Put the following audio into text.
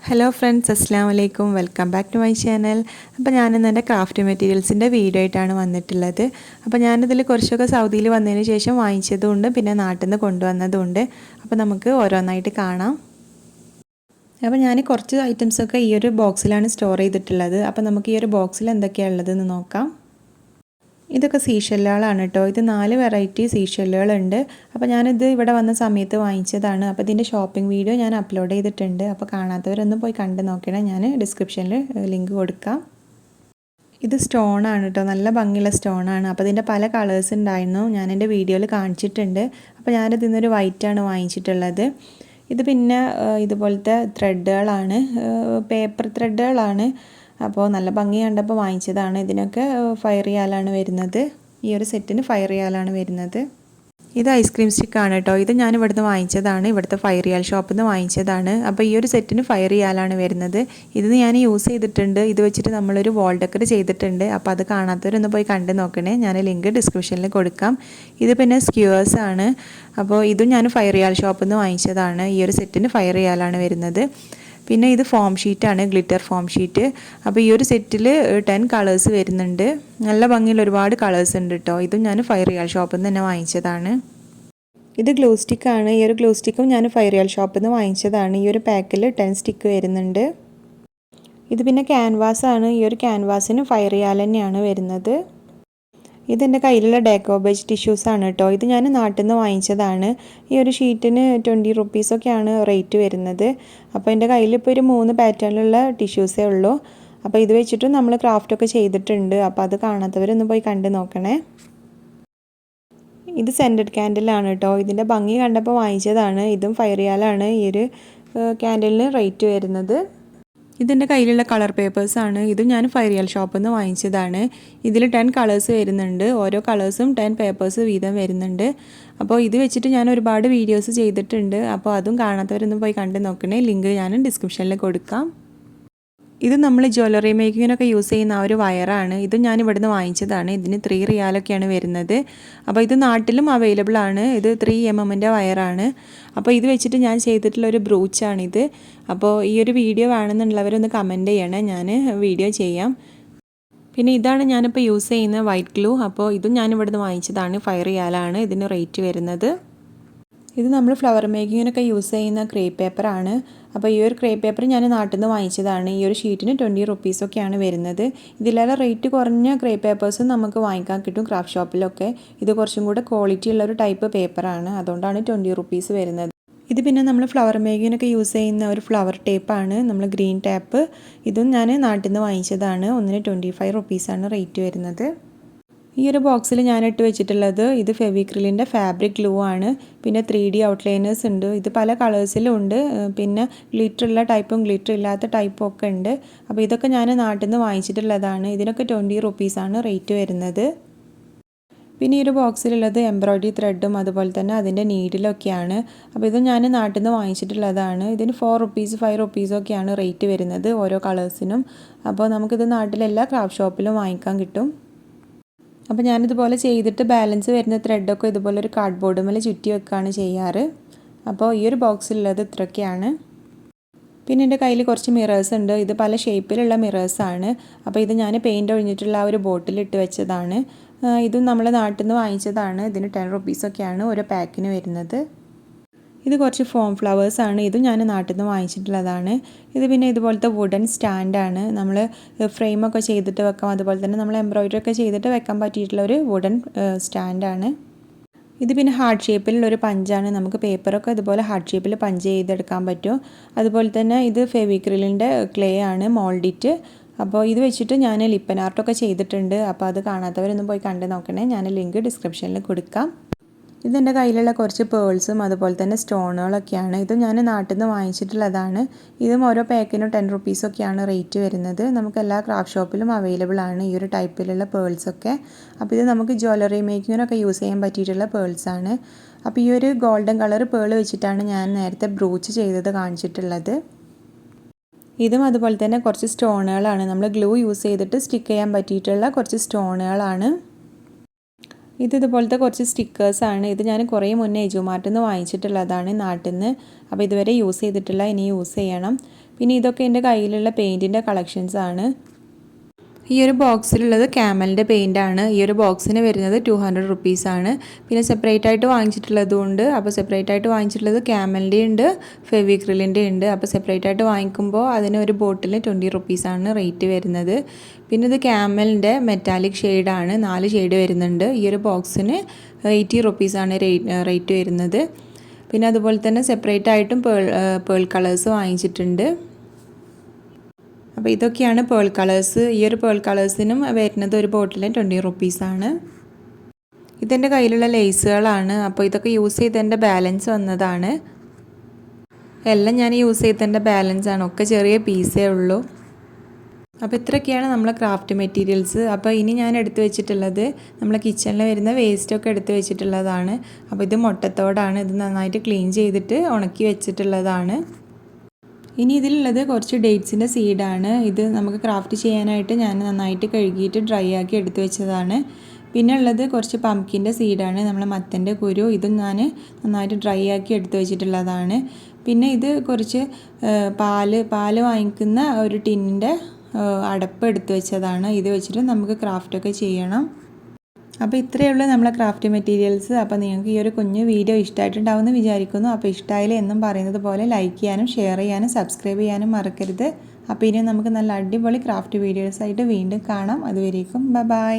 Hello friends, അസ്സാം വലൈക്കും. Welcome back to my channel. അപ്പോൾ ഞാനിന്ന് എൻ്റെ ക്രാഫ്റ്റ് മെറ്റീരിയൽസിൻ്റെ വീഡിയോ ആയിട്ടാണ് വന്നിട്ടുള്ളത്. അപ്പോൾ ഞാനിതിൽ കുറച്ചൊക്കെ സൗദിയിൽ വന്നതിന് ശേഷം വാങ്ങിച്ചതുമുണ്ട്, പിന്നെ നാട്ടിൽ നിന്ന് കൊണ്ടുവന്നതുമുണ്ട്. അപ്പോൾ നമുക്ക് ഓരോന്നായിട്ട് കാണാം. അപ്പോൾ ഞാൻ കുറച്ച് ഐറ്റംസൊക്കെ ഈ ഒരു ബോക്സിലാണ് സ്റ്റോർ ചെയ്തിട്ടുള്ളത്. അപ്പോൾ നമുക്ക് ഈ ഒരു ബോക്സിൽ എന്തൊക്കെയാണ് ഉള്ളതെന്ന് നോക്കാം. ഇതൊക്കെ സീഷെല്ലുകളാണ് കേട്ടോ. ഇത് 4 വെറൈറ്റി സീഷെല്ലുകളുണ്ട്. അപ്പോൾ ഞാനിത് ഇവിടെ വന്ന സമയത്ത് വാങ്ങിച്ചതാണ്. അപ്പോൾ ഇതിൻ്റെ ഷോപ്പിംഗ് വീഡിയോ ഞാൻ അപ്ലോഡ് ചെയ്തിട്ടുണ്ട്. അപ്പോൾ കാണാത്തവരൊന്നും പോയി കണ്ട് നോക്കണം. ഞാൻ ഡിസ്ക്രിപ്ഷനിൽ ലിങ്ക് കൊടുക്കാം. ഇത് സ്റ്റോണാണ് കേട്ടോ, നല്ല ഭംഗിയുള്ള സ്റ്റോണാണ്. അപ്പോൾ ഇതിൻ്റെ പല കളേഴ്സ് ഉണ്ടായിരുന്നു, ഞാൻ എൻ്റെ വീഡിയോയിൽ കാണിച്ചിട്ടുണ്ട്. അപ്പോൾ ഞാനിത് ഇന്നൊരു വൈറ്റാണ് വാങ്ങിച്ചിട്ടുള്ളത്. ഇത് പിന്നെ ഇതുപോലത്തെ ത്രെഡുകളാണ്, പേപ്പർ ത്രെഡുകളാണ്. അപ്പോൾ നല്ല ഭംഗി കണ്ടപ്പോൾ വാങ്ങിച്ചതാണ്. ഇതിനൊക്കെ 5 റിയാലാണ് വരുന്നത്. ഈ ഒരു സെറ്റിന് 5 റിയാലാണ് വരുന്നത്. ഇത് ഐസ്ക്രീം സ്റ്റിക്കാണ് കേട്ടോ. ഇത് ഞാൻ ഇവിടുന്ന് വാങ്ങിച്ചതാണ്, ഇവിടുത്തെ 5 റിയാൽ ഷോപ്പിൽ നിന്ന് വാങ്ങിച്ചതാണ്. അപ്പോൾ ഈ ഒരു സെറ്റിന് 5 റിയാലാണ് വരുന്നത്. ഇത് ഞാൻ യൂസ് ചെയ്തിട്ടുണ്ട്. ഇത് വെച്ചിട്ട് നമ്മളൊരു വാൾ ഡെക്കർ ചെയ്തിട്ടുണ്ട്. അപ്പോൾ അത് കാണാത്തവരൊന്ന് പോയി കണ്ട് നോക്കണേ. ഞാൻ ലിങ്ക് ഡിസ്ക്രിപ്ഷനിൽ കൊടുക്കാം. ഇത് പിന്നെ സ്ക്യൂവേഴ്സ് ആണ്. അപ്പോൾ ഇതും ഞാൻ 5 റിയാൽ ഷോപ്പിൽ നിന്ന് വാങ്ങിച്ചതാണ്. ഈ ഒരു സെറ്റിന് 5 റിയാലാണ് വരുന്നത്. പിന്നെ ഇത് ഫോം ഷീറ്റാണ്, ഗ്ലിറ്റർ ഫോം ഷീറ്റ്. അപ്പോൾ ഈ ഒരു സെറ്റിൽ 10 കളേഴ്സ് വരുന്നുണ്ട്. നല്ല ഭംഗിയുള്ള ഒരുപാട് കളേഴ്സ് ഉണ്ട് കേട്ടോ. ഇതും ഞാൻ 5 റിയാൽ ഷോപ്പിൽ നിന്ന് തന്നെ വാങ്ങിച്ചതാണ്. ഇത് ഗ്ലൂ സ്റ്റിക്കാണ്. ഈ ഒരു ഗ്ലൂ സ്റ്റിക്കും ഞാൻ 5 റിയാൽ ഷോപ്പിൽ നിന്ന് വാങ്ങിച്ചതാണ്. ഈ ഒരു പാക്കിൽ 10 സ്റ്റിക്ക് വരുന്നുണ്ട്. ഇത് പിന്നെ ക്യാൻവാസാണ്. ഈ ഒരു ക്യാൻവാസിന് 5 റിയാൽ തന്നെയാണ് വരുന്നത്. ഇതെൻ്റെ കയ്യിലുള്ള ഡെക്കോബേജ് ടിഷ്യൂസാണ് കേട്ടോ. ഇത് ഞാൻ നാട്ടിൽ നിന്ന് വാങ്ങിച്ചതാണ്. ഈ ഒരു ഷീറ്റിന് 20 റുപ്പീസൊക്കെയാണ് റേറ്റ് വരുന്നത്. അപ്പോൾ എൻ്റെ കയ്യിലിപ്പോൾ ഒരു 3 പാറ്റേണിലുള്ള ടിഷ്യൂസേ ഉള്ളൂ. അപ്പോൾ ഇത് വെച്ചിട്ട് നമ്മൾ ക്രാഫ്റ്റൊക്കെ ചെയ്തിട്ടുണ്ട്. അപ്പോൾ അത് കാണാത്തവരൊന്ന് പോയി കണ്ട് നോക്കണേ. ഇത് സെൻറ്റഡ് ക്യാൻഡിലാണ് കേട്ടോ. ഇതിൻ്റെ ഭംഗി കണ്ടപ്പോൾ വാങ്ങിച്ചതാണ്. ഇതും 5 റിയാലാണ് ഈ ഒരു ക്യാൻഡിലിന് റേറ്റ് വരുന്നത്. ഇതിൻ്റെ കയ്യിലുള്ള കളർ പേപ്പേഴ്സാണ്. ഇതും ഞാൻ 5 റിയാൽ ഷോപ്പിൽ നിന്ന് വാങ്ങിച്ചതാണ്. ഇതിൽ 10 കളേഴ്സ് വരുന്നുണ്ട്. ഓരോ കളേഴ്സും 10 പേപ്പേഴ്സ് വീതം വരുന്നുണ്ട്. അപ്പോൾ ഇത് വെച്ചിട്ട് ഞാൻ ഒരുപാട് വീഡിയോസ് ചെയ്തിട്ടുണ്ട്. അപ്പോൾ അതും കാണാത്തവരൊന്നും പോയി കണ്ട് നോക്കണേ. ലിങ്ക് ഞാൻ ഡിസ്ക്രിപ്ഷനിൽ കൊടുക്കാം. ഇത് നമ്മൾ ജ്വല്ലറി മേക്കിങ്ങിനൊക്കെ യൂസ് ചെയ്യുന്ന ആ ഒരു വയറാണ്. ഇതും ഞാൻ ഇവിടുന്ന് വാങ്ങിച്ചതാണ്. ഇതിന് 3 റിയാലൊക്കെയാണ് വരുന്നത്. അപ്പോൾ ഇത് നാട്ടിലും അവൈലബിൾ ആണ്. ഇത് 3 mm വയറാണ്. അപ്പോൾ ഇത് വെച്ചിട്ട് ഞാൻ ചെയ്തിട്ടുള്ള ഒരു ബ്രൂച്ചാണിത്. അപ്പോൾ ഈ ഒരു വീഡിയോ വേണമെന്നുള്ളവരൊന്ന് കമൻറ്റ് ചെയ്യണേ, ഞാൻ വീഡിയോ ചെയ്യാം. പിന്നെ ഇതാണ് ഞാനിപ്പോൾ യൂസ് ചെയ്യുന്ന വൈറ്റ് ഗ്ലൂ. അപ്പോൾ ഇതും ഞാൻ ഇവിടുന്ന് വാങ്ങിച്ചതാണ്. 5 റിയാലാണ് ഇതിന് റേറ്റ് വരുന്നത്. ഇത് നമ്മൾ ഫ്ലവർ മേക്കിങ്ങിനൊക്കെ യൂസ് ചെയ്യുന്ന ക്രേപ്പ് പേപ്പറാണ്. അപ്പോൾ ഈ ഒരു ക്രേപ്പ് പേപ്പർ ഞാൻ നാട്ടിൽ നിന്ന് വാങ്ങിച്ചതാണ്. ഈ ഒരു ഷീറ്റിന് 20 റുപ്പീസൊക്കെയാണ് വരുന്നത്. ഇതിലേറെ റേറ്റ് കുറഞ്ഞ ക്രേപ്പ് പേപ്പേഴ്സും നമുക്ക് വാങ്ങിക്കാൻ കിട്ടും ക്രാഫ്റ്റ് ഷോപ്പിലൊക്കെ. ഇത് കുറച്ചും കൂടെ ക്വാളിറ്റി ഉള്ള ഒരു ടൈപ്പ് പേപ്പറാണ്, അതുകൊണ്ടാണ് 20 റുപ്പീസ് വരുന്നത്. ഇത് പിന്നെ നമ്മൾ ഫ്ലവർ മേക്കിങ്ങിനൊക്കെ യൂസ് ചെയ്യുന്ന ഒരു ഫ്ലവർ ടേപ്പാണ്, നമ്മൾ ഗ്രീൻ ടാപ്പ്. ഇതും ഞാൻ നാട്ടിൽ നിന്ന് വാങ്ങിച്ചതാണ്. ഒന്നിന് 25 റുപ്പീസാണ് റേറ്റ് വരുന്നത്. ഈ ഒരു ബോക്സിൽ ഞാൻ ഇട്ട് വെച്ചിട്ടുള്ളത് ഇത് ഫെവിക്രിലിൻ്റെ ഫാബ്രിക് ഗ്ലൂ ആണ്. പിന്നെ 3D ഔട്ട്ലൈനേഴ്സ് ഉണ്ട്. ഇത് പല കളേഴ്സിലും ഉണ്ട്. പിന്നെ ഗ്ലിറ്റർ ഉള്ള ടൈപ്പും ഗ്ലിറ്റർ ഇല്ലാത്ത ടൈപ്പും ഒക്കെ ഉണ്ട്. അപ്പോൾ ഇതൊക്കെ ഞാൻ നാട്ടിൽ നിന്ന് വാങ്ങിച്ചിട്ടുള്ളതാണ്. ഇതിനൊക്കെ 20 റുപ്പീസാണ് റേറ്റ് വരുന്നത്. പിന്നെ ഈ ഒരു ബോക്സിലുള്ളത് എംബ്രോയ്ഡറി ത്രെഡും അതുപോലെ തന്നെ അതിൻ്റെ നീഡിലൊക്കെയാണ്. അപ്പോൾ ഇത് ഞാൻ നാട്ടിൽ നിന്ന് വാങ്ങിച്ചിട്ടുള്ളതാണ്. ഇതിന് 4 റുപ്പീസ് 5 റുപ്പീസൊക്കെയാണ് റേറ്റ് വരുന്നത് ഓരോ കളേഴ്സിനും. അപ്പോൾ നമുക്കിത് നാട്ടിലെല്ലാ ക്രാഫ്റ്റ് ഷോപ്പിലും വാങ്ങിക്കാൻ കിട്ടും. അപ്പോൾ ഞാനിതുപോലെ ചെയ്തിട്ട് ബാലൻസ് വരുന്ന ത്രെഡൊക്കെ ഇതുപോലെ ഒരു കാർഡ്ബോർഡ് മേലെ ചുറ്റി വെക്കുകയാണ് ചെയ്യാറ്. അപ്പോൾ ഈ ഒരു ബോക്സിലുള്ളത് ഇത്രയൊക്കെയാണ്. പിന്നെ എൻ്റെ കയ്യിൽ കുറച്ച് മിറേഴ്സ് ഉണ്ട്. ഇത് പല ഷേപ്പിലുള്ള മിറേഴ്സാണ്. അപ്പോൾ ഇത് ഞാൻ പെയിൻറ്റ് ഒഴിഞ്ഞിട്ടുള്ള ആ ഒരു ബോട്ടിലിട്ട് വെച്ചതാണ്. ഇതും നമ്മൾ നാട്ടിൽ നിന്ന് വാങ്ങിച്ചതാണ്. ഇതിന് 10 റുപ്പീസൊക്കെയാണ് ഓരോ പാക്കിന് വരുന്നത്. ഇത് കുറച്ച് ഫോം ഫ്ലവേഴ്സാണ്. ഇതും ഞാൻ നാട്ടിൽ നിന്ന് വാങ്ങിച്ചിട്ടുള്ളതാണ്. ഇത് പിന്നെ ഇതുപോലത്തെ വുഡൻ സ്റ്റാൻഡാണ്. നമ്മൾ ഫ്രെയിമൊക്കെ ചെയ്തിട്ട് വെക്കാം. അതുപോലെ തന്നെ നമ്മൾ എംബ്രോയ്ഡറി ഒക്കെ ചെയ്തിട്ട് വെക്കാൻ പറ്റിയിട്ടുള്ള ഒരു വുഡൻ സ്റ്റാൻഡാണ്. ഇത് പിന്നെ ഹാർട്ട് ഷേപ്പിലുള്ളൊരു പഞ്ചാണ്. നമുക്ക് പേപ്പറൊക്കെ ഇതുപോലെ ഹാർട്ട് ഷേപ്പിൽ പഞ്ച് ചെയ്തെടുക്കാൻ പറ്റും. അതുപോലെ തന്നെ ഇത് ഫെവിക്രിലിൻ്റെ ക്ലേ ആണ്, മോൾഡിറ്റ്. അപ്പോൾ ഇത് വെച്ചിട്ട് ഞാൻ ലിപ്പൻ ആർട്ടൊക്കെ ചെയ്തിട്ടുണ്ട്. അപ്പോൾ അത് കാണാത്തവരൊന്നും പോയി കണ്ട് നോക്കണേ. ഞാൻ ലിങ്ക് ഡിസ്ക്രിപ്ഷനിൽ കൊടുക്കാം. ഇതെൻ്റെ കയ്യിലുള്ള കുറച്ച് പേൾസും അതുപോലെ തന്നെ സ്റ്റോണുകളൊക്കെയാണ്. ഇതും ഞാൻ നാട്ടിൽ നിന്ന് വാങ്ങിച്ചിട്ടുള്ളതാണ്. ഇതും ഓരോ പാക്കിനും 10 റുപ്പീസൊക്കെയാണ് റേറ്റ് വരുന്നത്. നമുക്ക് എല്ലാ ക്രാഫ്റ്റ് ഷോപ്പിലും അവൈലബിൾ ആണ് ഈ ഒരു ടൈപ്പിലുള്ള പേൾസൊക്കെ. അപ്പോൾ ഇത് നമുക്ക് ജ്വല്ലറി മേക്കിങ്ങിനൊക്കെ യൂസ് ചെയ്യാൻ പറ്റിയിട്ടുള്ള പേൾസാണ്. അപ്പോൾ ഈ ഒരു ഗോൾഡൻ കളർ പേൾ വെച്ചിട്ടാണ് ഞാൻ നേരത്തെ ബ്രൂച്ച് ചെയ്തത് കാണിച്ചിട്ടുള്ളത്. ഇതും അതുപോലെ തന്നെ കുറച്ച് സ്റ്റോണുകളാണ്. നമ്മൾ ഗ്ലൂ യൂസ് ചെയ്തിട്ട് സ്റ്റിക്ക് ചെയ്യാൻ പറ്റിയിട്ടുള്ള കുറച്ച് സ്റ്റോണുകളാണ്. ഇതുപോലത്തെ കുറച്ച് സ്റ്റിക്കേഴ്സാണ്. ഇത് ഞാൻ കുറേ മുന്നേ എജുമാർട്ടിൽ നിന്ന് വാങ്ങിച്ചിട്ടുള്ളതാണ് നാട്ടിൽ നിന്ന്. അപ്പോൾ ഇതുവരെ യൂസ് ചെയ്തിട്ടില്ല, ഇനി യൂസ് ചെയ്യണം. പിന്നെ ഇതൊക്കെ എൻ്റെ കയ്യിലുള്ള പെയിൻറ്റിൻ്റെ കളക്ഷൻസ് ആണ്. ഈ ഒരു ബോക്സിലുള്ളത് ക്യാമലിൻ്റെ പെയിൻ്റാണ്. ഈ ഒരു ബോക്സിന് വരുന്നത് 200 റുപ്പീസാണ്. പിന്നെ സെപ്പറേറ്റ് ആയിട്ട് വാങ്ങിച്ചിട്ടുള്ളതുകൊണ്ട്, അപ്പോൾ സെപ്പറേറ്റ് ആയിട്ട് വാങ്ങിച്ചിട്ടുള്ളത് ക്യാമലിൻ്റെ ഉണ്ട്, ഫെവിക്രിലിൻ്റെ ഉണ്ട്. അപ്പോൾ സെപ്പറേറ്റ് ആയിട്ട് വാങ്ങിക്കുമ്പോൾ അതിന് ഒരു ബോട്ടിൽ 20 റുപ്പീസാണ് റേറ്റ് വരുന്നത്. പിന്നെ ഇത് ക്യാമലിൻ്റെ മെറ്റാലിക് ഷെയ്ഡാണ്, 4 ഷെയ്ഡ് വരുന്നുണ്ട്. ഈ ഒരു ബോക്സിന് 80 റുപ്പീസാണ് റേറ്റ് വരുന്നത്. പിന്നെ അതുപോലെ തന്നെ സെപ്പറേറ്റ് ആയിട്ടും പേൾ കളേഴ്സ് വാങ്ങിച്ചിട്ടുണ്ട്. അപ്പോൾ ഇതൊക്കെയാണ് പേൾ കളേഴ്സ്. ഈ ഒരു പേൾ കളേഴ്സിനും വരുന്നത് ഒരു ബോട്ടിലിന് 20 റുപ്പീസാണ്. ഇതെൻ്റെ കയ്യിലുള്ള ലേസുകളാണ്. അപ്പോൾ ഇതൊക്കെ യൂസ് ചെയ്തതിൻ്റെ ബാലൻസ് വന്നതാണ്. എല്ലാം ഞാൻ യൂസ് ചെയ്തതിൻ്റെ ബാലൻസ് ആണ്. ഒക്കെ ചെറിയ പീസേ ഉള്ളൂ. അപ്പോൾ ഇത്രയൊക്കെയാണ് നമ്മളെ ക്രാഫ്റ്റ് മെറ്റീരിയൽസ്. അപ്പോൾ ഇനി ഞാൻ എടുത്തു വെച്ചിട്ടുള്ളത് നമ്മളെ കിച്ചണിൽ വരുന്ന വേസ്റ്റൊക്കെ എടുത്തു വെച്ചിട്ടുള്ളതാണ്. അപ്പോൾ ഇത് മുട്ടത്തോടാണ്. ഇത് നന്നായിട്ട് ക്ലീൻ ചെയ്തിട്ട് ഉണക്കി വെച്ചിട്ടുള്ളതാണ്. ഇനി ഇതിലുള്ളത് കുറച്ച് ഡേറ്റ്സിൻ്റെ സീഡാണ്. ഇത് നമുക്ക് ക്രാഫ്റ്റ് ചെയ്യാനായിട്ട് ഞാൻ നന്നായിട്ട് കഴുകിയിട്ട് ഡ്രൈ ആക്കി എടുത്തു വെച്ചതാണ്. പിന്നെ ഉള്ളത് കുറച്ച് പംകിൻ്റെ സീഡാണ്, നമ്മളെ മത്തൻ്റെ കുരു. ഇതും ഞാൻ നന്നായിട്ട് ഡ്രൈ ആക്കി എടുത്തു വെച്ചിട്ടുള്ളതാണ്. പിന്നെ ഇത് കുറച്ച് പാല് വാങ്ങിക്കുന്ന ഒരു ടിന്നിൻ്റെ അടപ്പ് എടുത്തു വെച്ചതാണ്. ഇത് വെച്ചിട്ട് നമുക്ക് ക്രാഫ്റ്റൊക്കെ ചെയ്യണം. അപ്പോൾ ഇത്രയേ ഉള്ളൂ നമ്മളെ ക്രാഫ്റ്റ് മെറ്റീരിയൽസ്. അപ്പോൾ നിങ്ങൾക്ക് ഈ ഒരു കുഞ്ഞു വീഡിയോ ഇഷ്ടമായിട്ടുണ്ടാവുമെന്ന് വിചാരിക്കുന്നു. അപ്പോൾ ഇഷ്ടമായാലും എന്നും പറയുന്നത് പോലെ ലൈക്ക് ചെയ്യാനും ഷെയർ ചെയ്യാനും സബ്സ്ക്രൈബ് ചെയ്യാനും മറക്കരുത്. അപ്പോൾ ഇനി നമുക്ക് നല്ല അടിപൊളി ക്രാഫ്റ്റ് വീഡിയോസായിട്ട് വീണ്ടും കാണാം. അതുവരേക്കും ബൈ.